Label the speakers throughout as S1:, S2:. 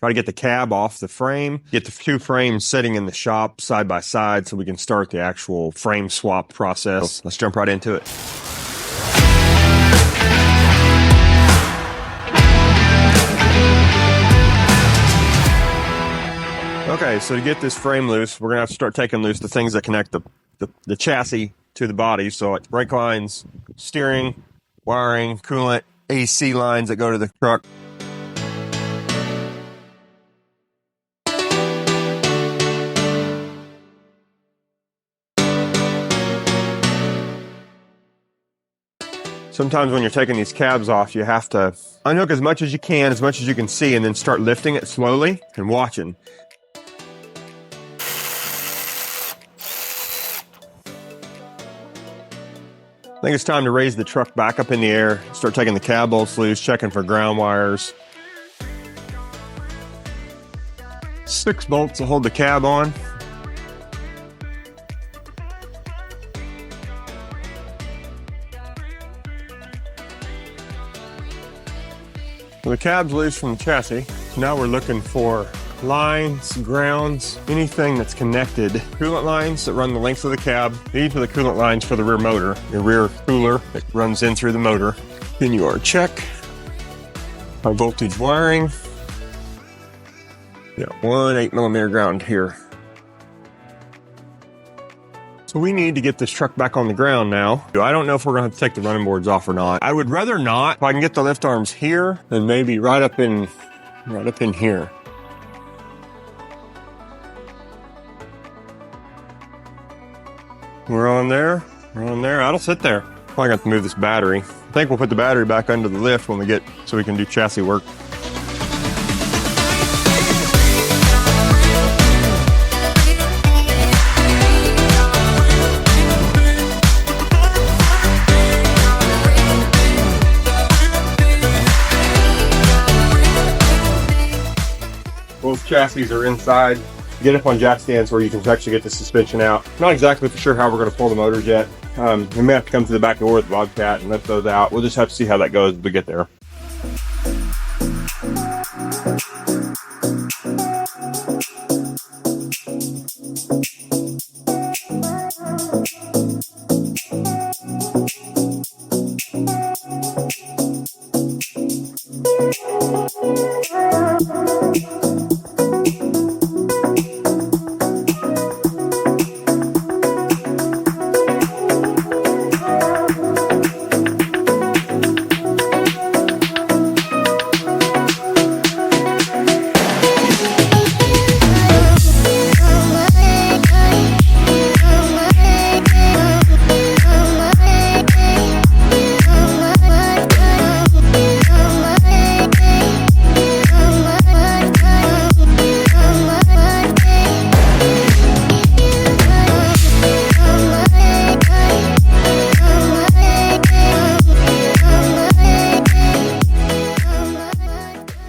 S1: Try to get the cab off the frame, get the two frames sitting in the shop side by side so we can start the actual frame swap process. So let's jump right into it. Okay, so to get this frame loose, we're going to have to start taking loose the things that connect the chassis to the body. So like brake lines, steering, wiring, coolant, AC lines that go to the truck. Sometimes when you're taking these cabs off, you have to unhook as much as you can see, and then start lifting it slowly and watching. I think it's time to raise the truck back up in the air, start taking the cab bolts loose, checking for ground wires. 6 bolts will hold the cab on. So the cab's loose from the chassis. So now we're looking for lines, grounds, anything that's connected. Coolant lines that run the length of the cab. These are the coolant lines for the rear motor, the rear cooler that runs in through the motor. Continue our check. High voltage wiring. Yeah, 1 8mm ground here. So we need to get this truck back on the ground now. I don't know if we're gonna have to take the running boards off or not. I would rather not. If I can get the lift arms here, then maybe right up in here. We're on there. That'll sit there. Probably got to move this battery. I think we'll put the battery back under the lift when we get, so we can do chassis work. Both chassis are inside. Get up on jack stands where you can actually get the suspension out. Not exactly for sure how we're going to pull the motors yet. We may have to come to the back door with the Bobcat and lift those out. We'll just have to see how that goes as we get there.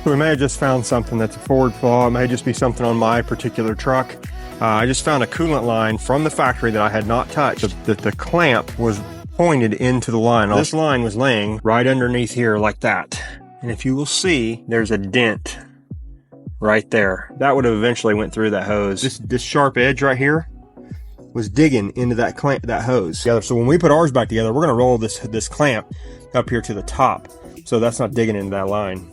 S1: We may have just found something that's a forward flaw. It may just be something on my particular truck. I just found a coolant line from the factory that I had not touched. The clamp was pointed into the line. This line was laying right underneath here like that. And if you will see, there's a dent right there. That would have eventually went through that hose. This sharp edge right here was digging into that clamp, that hose. So when we put ours back together, we're gonna roll this clamp up here to the top, so that's not digging into that line.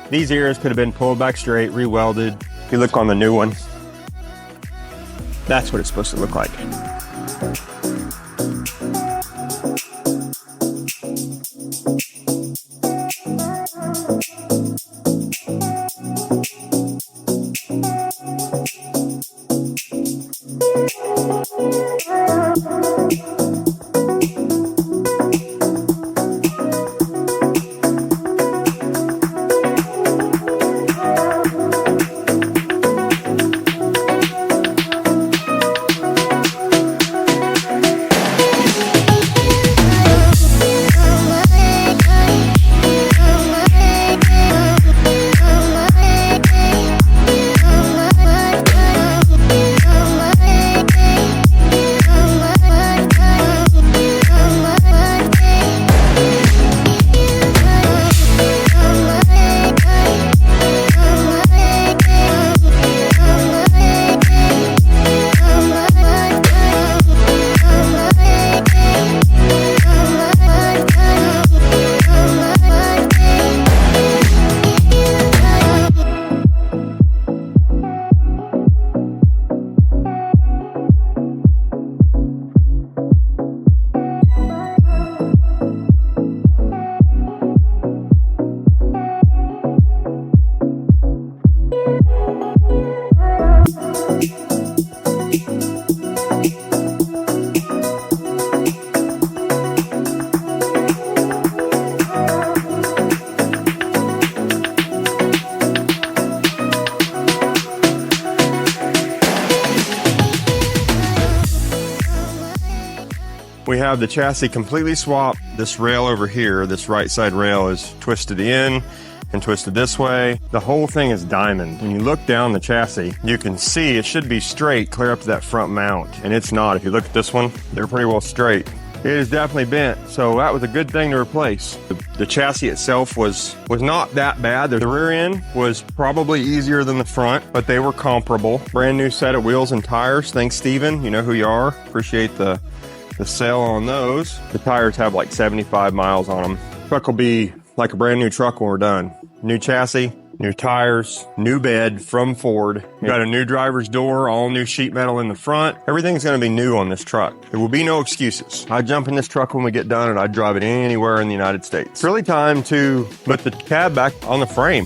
S1: These ears could have been pulled back straight, re-welded. If you look on the new one, that's what it's supposed to look like. We have the chassis completely swapped. This rail over here, this right side rail, is twisted in and twisted this way. The whole thing is diamond. When you look down the chassis, you can see it should be straight clear up to that front mount, and it's not. If you look at this one, they're pretty well straight. It is definitely bent, so that was a good thing to replace. The chassis itself was not that bad. The rear end was probably easier than the front, but they were comparable. Brand new set of wheels and tires. Thanks, Steven. You know who you are. Appreciate the sale on those. The tires have like 75 miles on them. Truck will be like a brand new truck when we're done. New chassis, new tires, new bed from Ford. We got a new driver's door, all new sheet metal in the front. Everything's gonna be new on this truck. There will be no excuses. I'd jump in this truck when we get done and I'd drive it anywhere in the United States. It's really time to put the cab back on the frame.